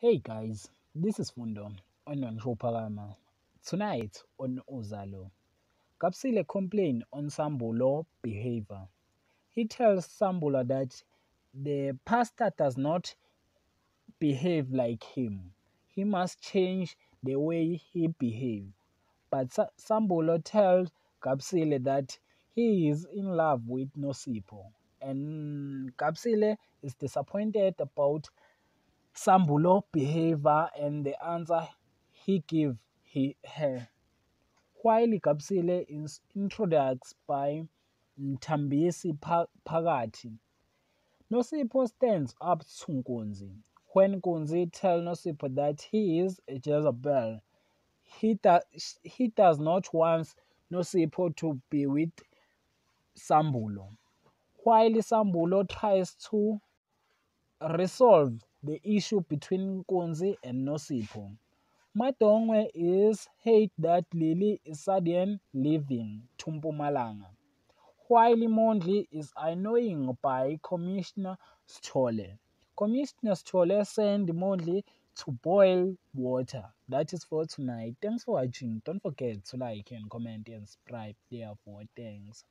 Hey guys, this is Fundo on Shopagama. Tonight on Uzalo, Kapsile complain on Sambulo behavior. He tells Sambula that the pastor does not behave like him. He must change the way he behaves. But Sambulo tells Kapsile that he is in love with Nosipo. And Kapsile is disappointed about Sambulo behavior and the answer he gave her. While Kapsile is introduced by Mtambisi Pagati, Nosipho stands up to Nkunzi. When Nkunzi tells Nosipho that he is a Jezebel, he, he does not want Nosipho to be with Sambulo. While Sambulo tries to resolve the issue between Nkunzi and Nosipho, Madongwe is hate that Lily is suddenly leaving Tumpumalanga, while Mondli is annoying by Commissioner Stolle. Commissioner Stolle sent Mondli to boil water. That is for tonight. Thanks for watching. Don't forget to like and comment and subscribe. Therefore, thanks.